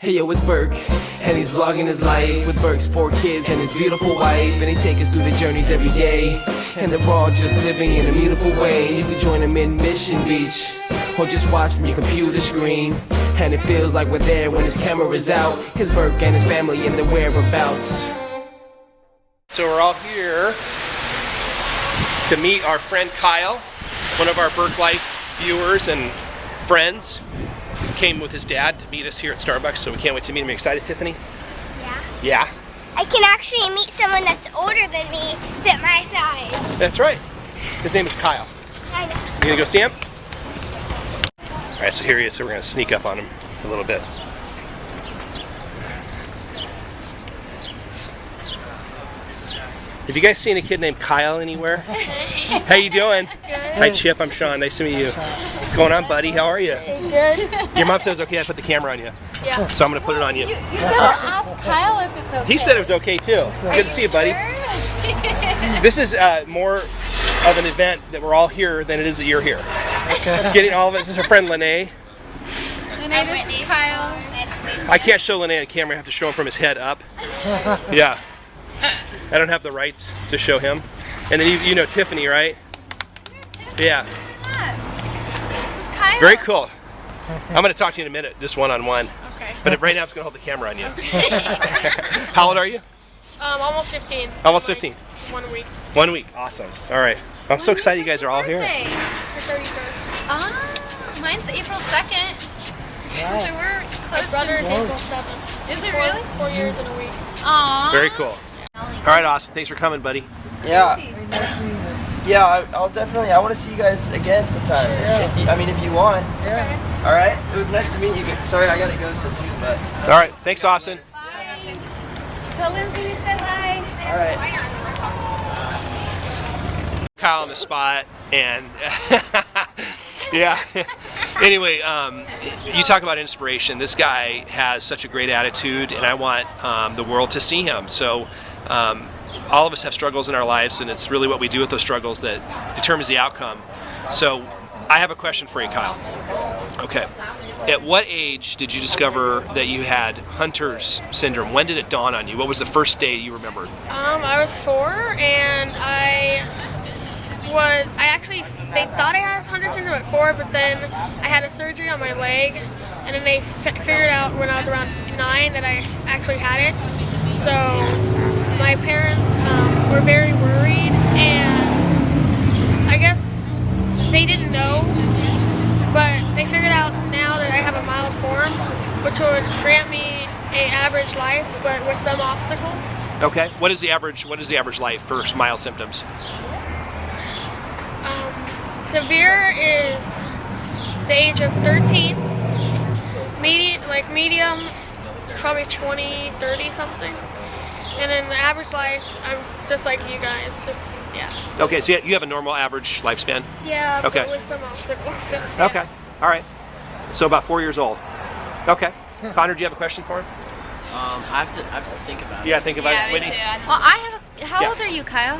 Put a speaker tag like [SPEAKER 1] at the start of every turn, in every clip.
[SPEAKER 1] Hey yo, it's Burke, and he's vlogging his life with Burke's 4 kids and his beautiful wife, and they take us through the journeys every day, and they're all just living in a beautiful way. You can join them in Mission Beach, or just watch from your computer screen, and it feels like we're there when his camera is out, cause Burke and his family in the whereabouts.
[SPEAKER 2] So we're all here to meet our friend Kyle, one of our BurkeLife viewers and friends. Came with his dad to meet us here at Starbucks, so we can't wait to meet him. Are you excited, Tiffany?
[SPEAKER 3] Yeah.
[SPEAKER 2] Yeah?
[SPEAKER 3] I can actually meet someone that's older than me, but my size.
[SPEAKER 2] That's right. His name is Kyle.
[SPEAKER 3] I know.
[SPEAKER 2] You gonna go see him? Alright, so here he is, so we're gonna sneak up on him a little bit. Have you guys seen a kid named Kyle anywhere? How you doing?
[SPEAKER 3] Good.
[SPEAKER 2] Hi Chip, I'm Sean. Nice to meet you. What's going on, buddy? How are you?
[SPEAKER 3] Good.
[SPEAKER 2] Your mom says okay I put the camera on you.
[SPEAKER 3] Yeah.
[SPEAKER 2] So I'm gonna put it on you.
[SPEAKER 4] You never asked Kyle if it's okay.
[SPEAKER 2] He said it was okay too. Good to see you, buddy. This is more of an event that we're all here than it is that you're here. Okay. Getting all of it. This is her friend Lene.
[SPEAKER 4] Lene, this is Kyle.
[SPEAKER 2] I can't show Lene on camera. I have to show him from his head up. Yeah. I don't have the rights to show him. And then you know Tiffany, right? Yeah.
[SPEAKER 4] This is Kyle.
[SPEAKER 2] Very cool. I'm going to talk to you in a minute, just one-on-one.
[SPEAKER 4] Okay.
[SPEAKER 2] But right now it's going to hold the camera on you.
[SPEAKER 4] Okay.
[SPEAKER 2] How old are you?
[SPEAKER 5] Almost 15.
[SPEAKER 2] Almost 15.
[SPEAKER 5] 1 week.
[SPEAKER 2] 1 week. Awesome. All right. I'm so excited you guys are all here.
[SPEAKER 5] Her 31st.
[SPEAKER 4] Ah, mine's April 2nd. So we're close.
[SPEAKER 5] My brother is April 7th.
[SPEAKER 4] Is it really?
[SPEAKER 5] 4 years in a week.
[SPEAKER 4] Aww.
[SPEAKER 2] Very cool. All right, Austin. Thanks for coming, buddy.
[SPEAKER 6] Yeah. Yeah, I'll definitely. I want to see you guys again sometime. Yeah. If you want. Yeah. All right. It was nice to meet you. Sorry, I gotta go so soon, but.
[SPEAKER 2] All right. Thanks, Austin.
[SPEAKER 4] Bye. Tell Lindsay you said hi.
[SPEAKER 6] All right.
[SPEAKER 2] Kyle on the spot, and yeah. Anyway, you talk about inspiration. This guy has such a great attitude, and I want the world to see him. So all of us have struggles in our lives, and it's really what we do with those struggles that determines the outcome. So I have a question for you, Kyle. Okay. At what age did you discover that you had Hunter's syndrome? When did it dawn on you? What was the first day you remembered?
[SPEAKER 5] I was 4, and they thought I had Hunter syndrome at 4, but then I had a surgery on my leg, and then they figured out when I was around 9 that I actually had it. So my parents were very worried, and I guess they didn't know, but they figured out now that I have a mild form, which would grant me an average life, but with some obstacles.
[SPEAKER 2] Okay. What is the average life for mild symptoms?
[SPEAKER 5] Severe is the age of 13. Medium, probably 20, 30 something. And then the average life, I'm just like you guys. Just, yeah.
[SPEAKER 2] Okay, so you have a normal average lifespan?
[SPEAKER 5] Yeah,
[SPEAKER 2] okay.
[SPEAKER 5] But with some obstacles. Just,
[SPEAKER 2] okay. All right. So about 4 years old. Okay. Connor, do you have a question for him?
[SPEAKER 6] I have to think about it.
[SPEAKER 2] Yeah, think about it.
[SPEAKER 4] Me
[SPEAKER 2] Whitney?
[SPEAKER 4] too. Well, how old are you, Kyle?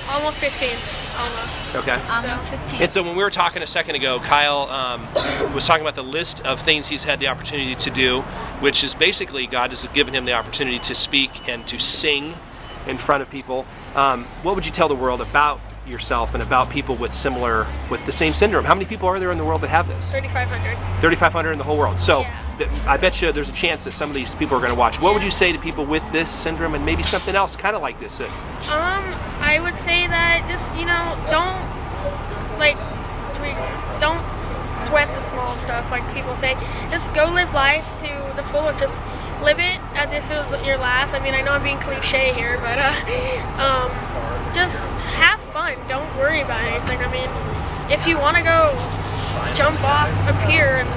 [SPEAKER 5] Almost 15. Almost.
[SPEAKER 2] Okay.
[SPEAKER 4] Almost 15.
[SPEAKER 2] And so when we were talking a second ago, Kyle was talking about the list of things he's had the opportunity to do, which is basically God has given him the opportunity to speak and to sing in front of people. What would you tell the world about yourself and about people with the same syndrome? How many people are there in the world that have this?
[SPEAKER 5] 3,500.
[SPEAKER 2] 3,500 in the whole world. So
[SPEAKER 5] yeah.
[SPEAKER 2] I bet you there's a chance that some of these people are going to watch. What would you say to people with this syndrome and maybe something else kind of like this?
[SPEAKER 5] I would say that just, don't sweat the small stuff like people say. Just go live life to the fullest. Just live it as if it was your last. I know I'm being cliche here, but just have fun. Don't worry about anything. If you want to go jump off a pier, and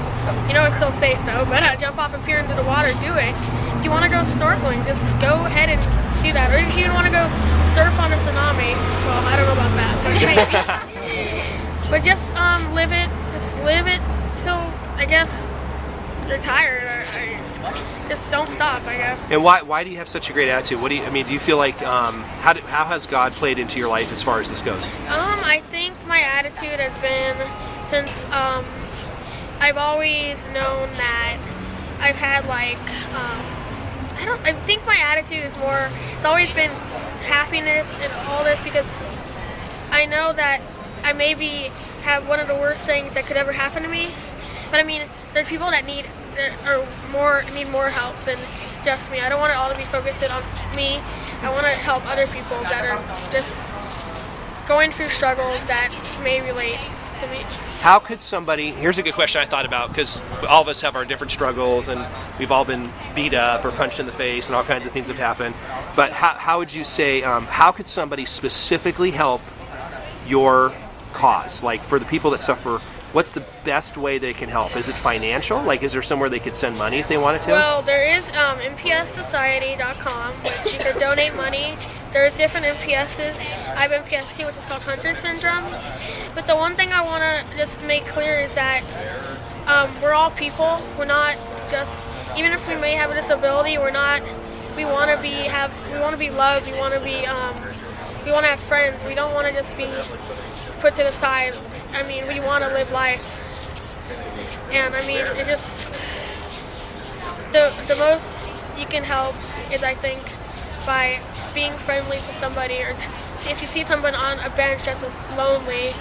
[SPEAKER 5] it's still safe though, but jump off a pier into the water, do it. If you want to go snorkeling, just go ahead and do that. Or if you want to go surf on a tsunami, well, I don't know about that, but maybe. But just live it. Just live it till, I guess, you're tired. Just don't stop, I guess.
[SPEAKER 2] And why do you have such a great attitude? What do you feel like? How has God played into your life as far as this goes?
[SPEAKER 5] I think my attitude has been since I've always known that I've had I think my attitude is more, it's always been happiness and all this, because I know that I maybe have one of the worst things that could ever happen to me. But I mean, there's people that need more help than just me. I don't want it all to be focused on me. I want to help other people that are just going through struggles that may relate to me.
[SPEAKER 2] How could somebody, here's a good question I thought about, because all of us have our different struggles and we've all been beat up or punched in the face and all kinds of things have happened. But how would you say, how could somebody specifically help your cause? Like for the people that suffer, what's the best way they can help? Is it financial? Like, is there somewhere they could send money if they wanted to?
[SPEAKER 5] Well, there is MPSsociety.com, which you could donate money. There's different MPSs. I have MPS 2, which is called Hunter syndrome. But the one thing I want to just make clear is that we're all people. We're not just, even if we may have a disability, we're not. We want to be loved. We want to have friends. We don't want to just be put to the side. I mean, we want to live life. And I mean, it just, the most you can help is, I think, by being friendly to somebody, or if you see someone on a bench that's lonely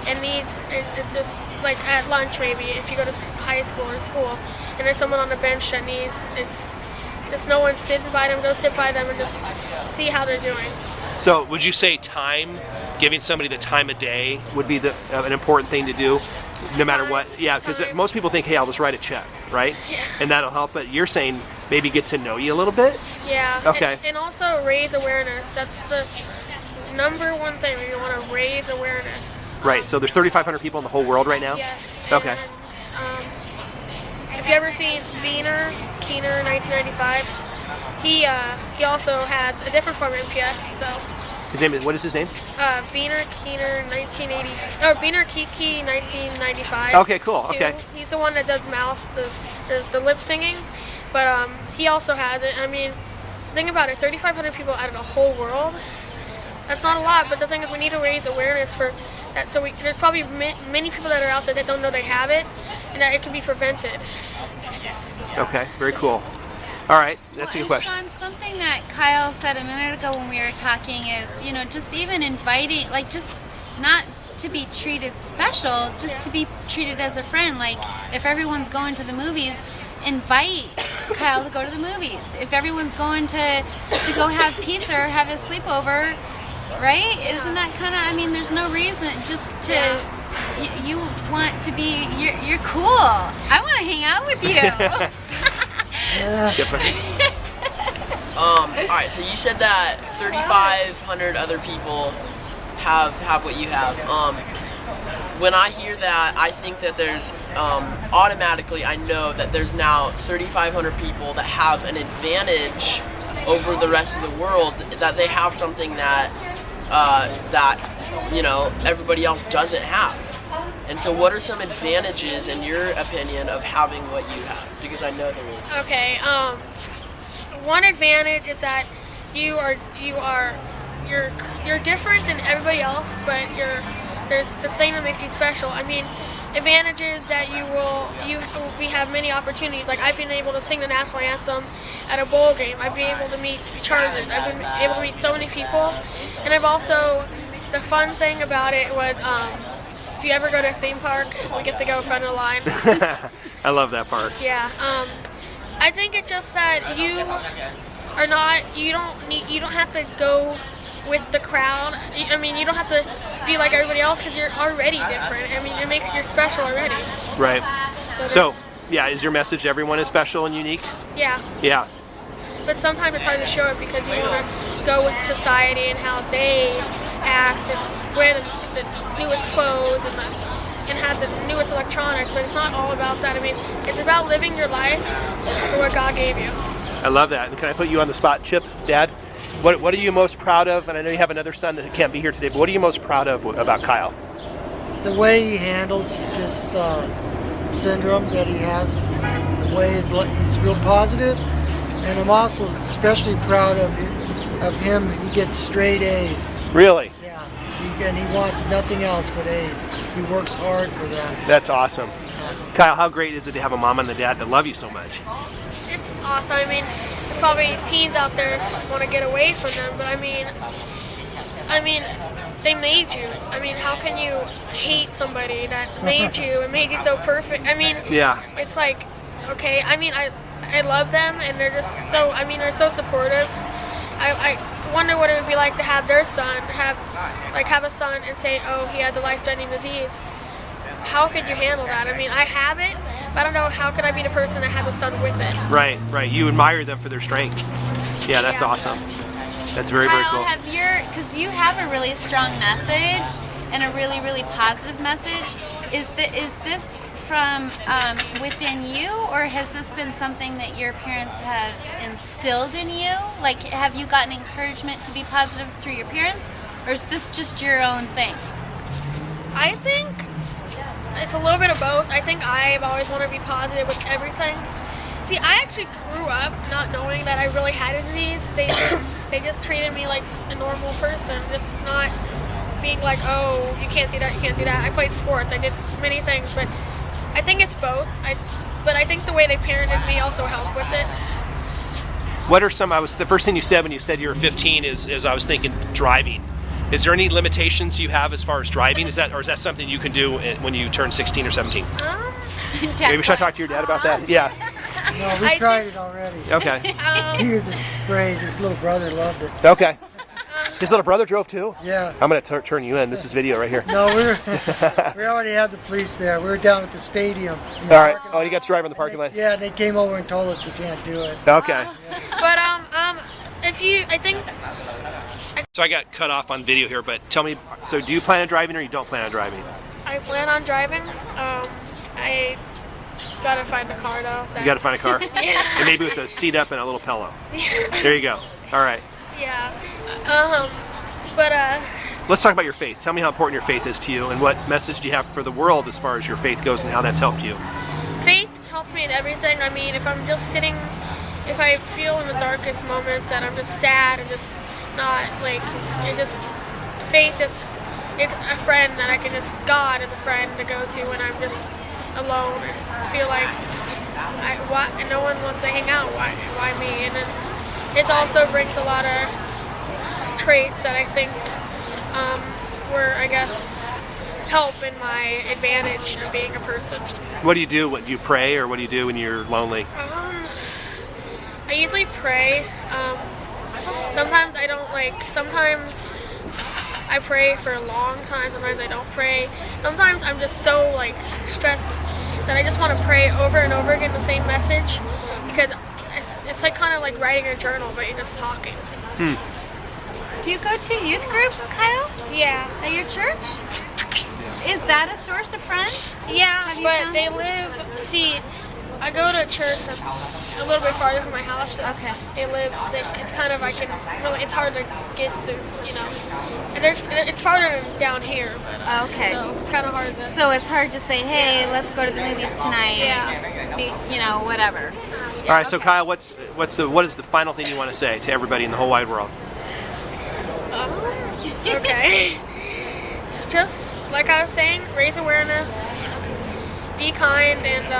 [SPEAKER 5] and it's just like at lunch, maybe if you go to high school or school and there's someone on the bench that needs, it's just no one sitting by them, go sit by them and just see how they're doing.
[SPEAKER 2] So would you say giving somebody the time of day would be an important thing to do, no matter what? Yeah, because most people think, hey, I'll just write a check, right?
[SPEAKER 5] Yeah.
[SPEAKER 2] And that'll help, but you're saying maybe get to know you a little bit?
[SPEAKER 5] Yeah.
[SPEAKER 2] Okay.
[SPEAKER 5] And also raise awareness. That's the number one thing. We want to raise awareness.
[SPEAKER 2] Right, so there's 3,500 people in the whole world right now?
[SPEAKER 5] Yes.
[SPEAKER 2] Okay.
[SPEAKER 5] And, if you ever seen Keener 1995, he also has a different form of MPS, so.
[SPEAKER 2] His name is, what is his name?
[SPEAKER 5] Keener 1995.
[SPEAKER 2] Okay, cool,
[SPEAKER 5] too.
[SPEAKER 2] okay.
[SPEAKER 5] He's the one that does mouth, the lip singing, but he also has it. I mean, think about it, 3,500 people out of the whole world. That's not a lot, but the thing is we need to raise awareness for that. So there's probably many people that are out there that don't know they have it, and that it can be prevented.
[SPEAKER 2] Okay, very cool. All right, that's a good question.
[SPEAKER 4] Sean, something that Kyle said a minute ago when we were talking is, just even inviting, like just not to be treated special, just to be treated as a friend. Like if everyone's going to the movies, invite Kyle to go to the movies. If everyone's going to go have pizza or have a sleepover, right? Isn't that kind of, I mean, there's no reason just to, you want to be, you're cool. I want to hang out with you.
[SPEAKER 6] Alright, so you said that 3,500 other people have what you have. When I hear that, I think that there's, automatically I know that there's now 3,500 people that have an advantage over the rest of the world, that they have something that everybody else doesn't have. And so what are some advantages, in your opinion, of having what you have? Because I know there is.
[SPEAKER 5] Okay, one advantage is that you're different than everybody else, but there's the thing that makes you special. I mean, advantages that you will have many opportunities. Like I've been able to sing the national anthem at a bowl game. I've been able to meet charges. I've been able to meet so many people, and I've also, the fun thing about it was, if you ever go to a theme park, we get to go in front of the line.
[SPEAKER 2] I love that part.
[SPEAKER 5] Yeah. I think it's just that you don't have to go with the crowd. I mean, you don't have to be like everybody else because you're already different. I mean, you're special already.
[SPEAKER 2] Right. So, yeah, is your message everyone is special and unique?
[SPEAKER 5] Yeah.
[SPEAKER 2] Yeah.
[SPEAKER 5] But sometimes it's hard to show it because you want to go with society and how they act and wear the newest clothes and have the newest electronics, but it's not all about that. I mean, it's about living your life for what God gave you.
[SPEAKER 2] I love that. And can I put you on the spot, Chip, Dad? What are you most proud of? And I know you have another son that can't be here today, but what are you most proud of about Kyle?
[SPEAKER 7] The way he handles this syndrome that he has, the way he's real positive, and I'm also especially proud of him. He gets straight A's.
[SPEAKER 2] Really?
[SPEAKER 7] Yeah, and he wants nothing else but A's. He works hard for that.
[SPEAKER 2] That's awesome. Kyle, how great is it to have a mom and a dad that love you so much?
[SPEAKER 5] It's awesome. I mean, there's probably teens out there want to get away from them, but I mean, they made you. I mean, how can you hate somebody that made you and made you so perfect? I mean,
[SPEAKER 2] Yeah.
[SPEAKER 5] it's like, okay. I mean, I love them, and they're just so. I mean, they're so supportive. I wonder what it would be like to have their son have a son and say, oh, he has a life-threatening disease. How could you handle that? I mean, I have it, but I don't know how could I be the person that has a son with it.
[SPEAKER 2] Right, right. You admire them for their strength. Yeah, that's
[SPEAKER 5] Yeah.
[SPEAKER 2] awesome. That's very, very
[SPEAKER 4] Kyle,
[SPEAKER 2] cool.
[SPEAKER 4] because you have a really strong message and a really, really positive message. Is this from within you, or has this been something that your parents have instilled in you? Like, have you gotten encouragement to be positive through your parents, or is this just your own thing?
[SPEAKER 5] I think it's a little bit of both. I think I've always wanted to be positive with everything. See, I actually grew up not knowing that I really had a disease. They just treated me like a normal person, just not being like, oh, you can't do that, you can't do that. I played sports, I did many things, but I think it's both. But I think the way they parented me also helped with it.
[SPEAKER 2] What are the first thing you said when you said you were 15 is I was thinking driving. Is there any limitations you have as far as driving? Is that something you can do when you turn 16 or 17? Maybe should I talk to your dad about that? Yeah.
[SPEAKER 7] No, we tried it already.
[SPEAKER 2] Okay.
[SPEAKER 7] He was afraid. His little brother loved it.
[SPEAKER 2] Okay. His little brother drove too?
[SPEAKER 7] Yeah.
[SPEAKER 2] I'm going to turn you in. This is video right here.
[SPEAKER 7] No, we already had the police there. We were down at the stadium.
[SPEAKER 2] All right. Oh, you got to drive in the parking lot?
[SPEAKER 7] Yeah, and they came over and told us we can't do it.
[SPEAKER 2] Okay.
[SPEAKER 5] But I think
[SPEAKER 2] So I got cut off on video here, but tell me, so do you plan on driving or you don't plan on driving?
[SPEAKER 5] I plan on driving. I gotta find a car though.
[SPEAKER 2] You got to find a car?
[SPEAKER 5] Yeah.
[SPEAKER 2] And maybe with a seat up and a little pillow. There you go. All right.
[SPEAKER 5] Yeah. But
[SPEAKER 2] Let's talk about your faith. Tell me how important your faith is to you and what message do you have for the world as far as your faith goes and how that's helped you.
[SPEAKER 5] faith helps me in everything. I mean, if I'm just sitting, if I feel in the darkest moments that I'm just sad and just not like, faith is, it's a friend that I can God is a friend to go to when I'm just alone and feel like no one wants to hang out. Why me? And then it also brings a lot of traits that I think were, I guess, help in my advantage of being a person.
[SPEAKER 2] What do you do? Do you pray, or what do you do when you're lonely?
[SPEAKER 5] I usually pray. Sometimes I don't sometimes I pray for a long time, sometimes I don't pray. Sometimes I'm just so stressed that I just want to pray over and over again the same message, because it's kind of like writing a journal, but you're just talking.
[SPEAKER 4] Do you go to youth group, Kyle?
[SPEAKER 5] Yeah.
[SPEAKER 4] At your church? Is that a source of friends?
[SPEAKER 5] Yeah,
[SPEAKER 4] Have you
[SPEAKER 5] but
[SPEAKER 4] found
[SPEAKER 5] they
[SPEAKER 4] them?
[SPEAKER 5] I go to a church that's a little bit farther from my house. So
[SPEAKER 4] Okay.
[SPEAKER 5] it's kind of, it's hard to get through, it's farther than down here, but
[SPEAKER 4] Okay.
[SPEAKER 5] so it's kind of hard to.
[SPEAKER 4] So it's hard to say, hey, let's go to the movies tonight.
[SPEAKER 5] Yeah.
[SPEAKER 4] Whatever.
[SPEAKER 2] All right, so Kyle, what is the final thing you want to say to everybody in the whole wide world?
[SPEAKER 5] Okay. Just like I was saying, raise awareness, be kind, and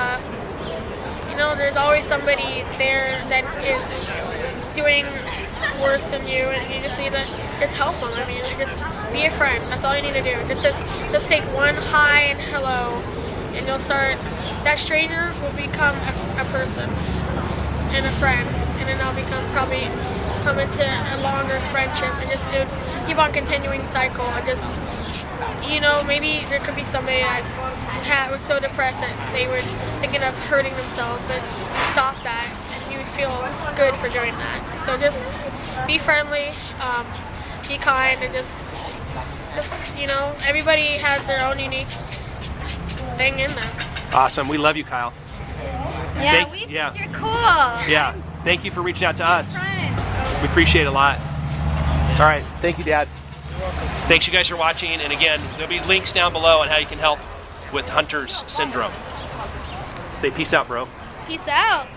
[SPEAKER 5] there's always somebody there that is doing worse than you, and you just need to just help them. I mean, just be a friend. That's all you need to do. Just take one hi and hello, and you'll start. That stranger will become a person and a friend, and then they'll probably come into a longer friendship, and it would keep on continuing cycle. And just, maybe there could be somebody that was so depressed that they were thinking of hurting themselves, but you stop that, and you would feel good for doing that. So just be friendly, be kind, and just everybody has their own unique thing in them.
[SPEAKER 2] Awesome. We love you, Kyle.
[SPEAKER 4] Yeah, we think you're cool.
[SPEAKER 2] Yeah. Thank you for reaching out to us.
[SPEAKER 4] Friend.
[SPEAKER 2] We appreciate it a lot. All right. Thank you, Dad. Thanks, you guys, for watching. And again, there'll be links down below on how you can help with Hunter's syndrome. Say peace out, bro.
[SPEAKER 5] Peace out.